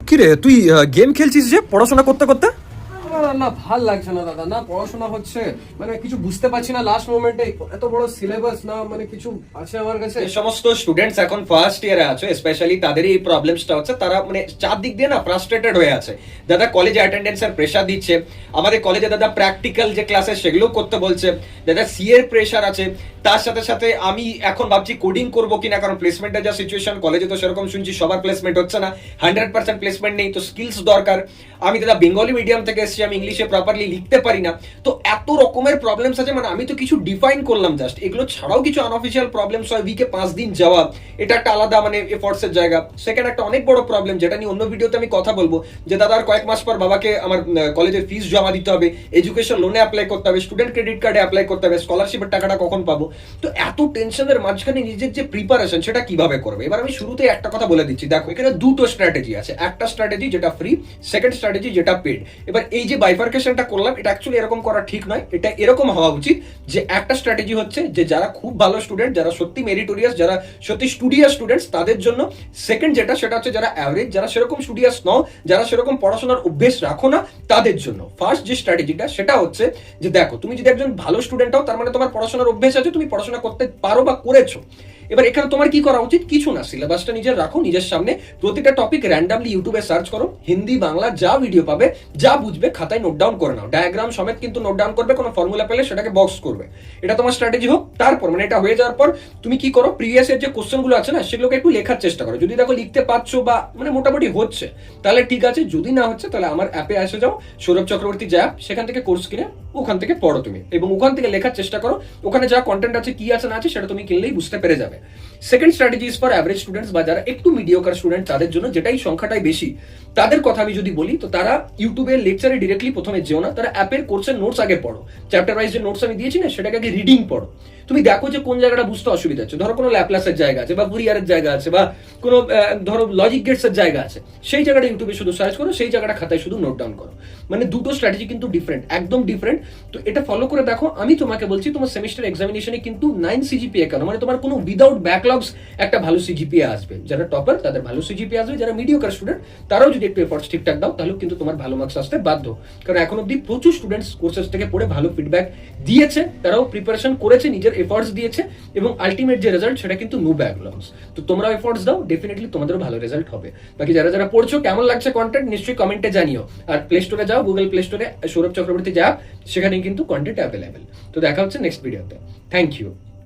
কিরে তুই গেম খেলছিস যে পড়াশোনা করতে করতে? আমার না ভাল লাগছে না দাদা, না পড়াশোনা হচ্ছে, মানে কিছু বুঝতে পারছি না লাস্ট মোমেন্টে। এত বড় সিলেবাস, না মানে কিছু আছে আমার কাছে। যে সমস্ত স্টুডেন্টস এখন ফার্স্ট ইয়ারে আছে স্পেশালি তাদেরই এই প্রবলেমসটা হচ্ছে। তারা মানে চারদিক দিয়ে না ফ্রাস্ট্রেটেড হয়ে আছে। দাদা কলেজে অ্যাটেন্ডেন্সের প্রেশার দিচ্ছে, আমাদের কলেজে দাদা প্র্যাকটিক্যাল যে ক্লাসে সেগুলো করতে বলছে, দাদা সি এর প্রেশার আছে। তার সাথে সাথে আমি এখন ভাবছি কোডিং করবো কিনা, কারণ প্লেসমেন্টের যা সিচুয়েশন কলেজে তো সেরকম শুনছি সবার প্লেসমেন্ট হচ্ছে না, 100% প্লেসমেন্ট নেই, তো স্কিলস দরকার। আমি দাদা বেঙ্গলি মিডিয়াম থেকে এসেছি, আমি ইংলিশে প্রপারলি লিখতে পারি না, তো এত রকমের প্রবলেমস আছে। মানে আমি তো কিছু ডিফাইন করলাম জাস্ট, এগুলো ছাড়াও কিছু আনঅফিসিয়াল প্রবলেমস হয়। উইকে 5 দিন যাওয়া, এটা একটা আলাদা মানে এফোর্টস এর জায়গা। সেকেন্ড একটা অনেক বড় প্রবলেম, যেটা নিয়ে অন্য ভিডিওতে আমি কথা বলবো, যে দাদার কয়েক মাস পর বাবাকে আমার কলেজের ফিস জমা দিতে হবে, এডুকেশন লোনে অ্যাপ্লাই করতে হবে, স্টুডেন্ট ক্রেডিট কার্ডে অ্যাপ্লাই করতে হবে, স্কলারশিপের টাকাটা কখন পাবো। তো এত টেনশনের মাঝখানে নিজের যে প্রিপারেশন সেটা কিভাবে করবে। এবার আমি শুরুতে একটা কথা বলে দিচ্ছি, দেখো এখানে দুটো স্ট্র্যাটেজি আছে। একটা স্ট্র্যাটেজি যেটা ফ্রি, সেকেন্ড স্ট্র্যাটেজি যেটা পেড। এবার এই যে বাইফার্কেশনটা করলাম, এটা অ্যাকচুয়ালি এরকম করা ঠিক নয়। এটা এরকম হওয়া উচিত যে একটা স্ট্র্যাটেজি হচ্ছে যে যারা খুব ভালো স্টুডেন্ট, যারা সত্যি মেরিটোরিয়াস, যারা সত্যি স্টুডিয়াস স্টুডেন্টস তাদের জন্য। সেকেন্ড যেটা, সেটা হচ্ছে যারা অ্যাভারেজ, যারা সেরকম স্টুডিয়াস নও, যারা সেরকম পড়াশোনার অভ্যেস রাখো না, তাদের জন্য। ফার্স্ট যে স্ট্র্যাটেজিটা সেটা হচ্ছে যে দেখো তুমি যদি একজন ভালো স্টুডেন্ট হও, তার মানে তোমার পড়াশোনার অভ্যেস আছে, তুমি পড়াশোনা করতে পারো বা করেছো। এবার এখানে তোমার কি করা উচিত? কিছু না, সিলেবাসটা নিজের রাখো নিজের সামনে, প্রতিটা টপিক র্যান্ডামলি ইউটিউবে সার্চ করো, হিন্দি বাংলা যা ভিডিও পাবে, যা বুঝবে খাতায় নোট ডাউন করে নাও, ডায়াগ্রাম সমেত কিন্তু নোট ডাউন করবে, কোনো ফর্মুলা পেলে সেটাকে বক্স করবে। এটা তোমার স্ট্র্যাটেজি হোক। তারপর মানে এটা হয়ে যাওয়ার পর তুমি কি করো, প্রিভিয়াস এর যে কোশ্চেনগুলো আছে না, সেগুলোকে একটু লেখার চেষ্টা করো। যদি দেখো লিখতে পারছো বা মানে মোটামুটি হচ্ছে, তাহলে ঠিক আছে। যদি না হচ্ছে, তাহলে আমার অ্যাপে এসে যাও, সৌরভ চক্রবর্তী যে অ্যাপ, সেখান থেকে কোর্স কিনে ওখান থেকে পড়ো তুমি, এবং ওখান থেকে লেখার চেষ্টা করো। ওখানে যা কন্টেন্ট আছে, কি আছে না আছে, সেটা তুমি কিনলেই বুঝতে পেরে যাবে। Second strategy is for average students, বা যারা একটু মিডিওকার স্টুডেন্ট তাদের জন্য, যেটাই সংখ্যাটাই বেশি। তাদের কথা আমি যদি বলি, তো তারা ইউটিউবের লেকচারে ডিরেক্টলি প্রথমে যেও না, তারা অ্যাপের কোর্সের নোটস আগে পড়ো। চ্যাপ্টার ওয়াইজ যে নোটস আমি দিয়েছি না, সেটাকে আগে রিডিং পড়ো। তুমি দেখো যে কোন জায়গাটা বুঝতে অসুবিধা হচ্ছে। ধরো কোনো ল্যাপলাসের জায়গা আছে, বা ফুরিয়ারের জায়গা আছে, বা কোনো ধরো লজিক গেটসের জায়গা আছে, সেই জায়গাটা ইউটিউবে শুধু সার্চ করো, সেই জায়গাটা খাতায় শুধু নোট ডাউন করো। মানে দুটো স্ট্র্যাটেজি কিন্তু ডিফারেন্ট, একদম ডিফারেন্ট। তো এটা ফলো করে দেখো। আমি তোমাকে বলছি, তোমার সেমিস্টার এক্সামিনেশনে কিন্তু 9 সিজিপিএ কেন, মানে তোমার কোনো উইদাউট ব্যাকলগস একটা ভালো সিজিপিএ আসবে। যারা টপার তাদের ভালো সিজিপিএ আসবে, যারা মিডিওকার স্টুডেন্ট তারাও যদি একটু এফোর্টস ঠিকঠাক দাও, তাহলে কিন্তু তোমার ভালো মার্কস আসতে বাধ্য। কারণ এখন অব্দি প্রচুর স্টুডেন্টস কোর্সেস থেকে পড়ে ভালো ফিডব্যাক দিয়েছে, তারাও প্রিপারেশন করেছে, নিজের এফোর্টস দিয়েছে, এবং আলটিমেট যে রেজাল্ট সেটা কিন্তু নো ব্যাকলগস। তো তোমরাও এফোর্টস দাও, ডেফিনেটলি তোমাদেরও ভালো রেজাল্ট হবে। বাকি যারা যারা পড়ছো, কেমন লাগছে কন্টেন্ট নিশ্চয়ই কমেন্টে জানিও। আর প্লে স্টোরে যাও, গুগল প্লে স্টোরে সৌরভ চক্রবর্তী যে অ্যাপ, সেখানে কিন্তু কন্টেন্ট অ্যাভেলেবেল। তো দেখা হচ্ছে নেক্সট ভিডিওতে। Thank you.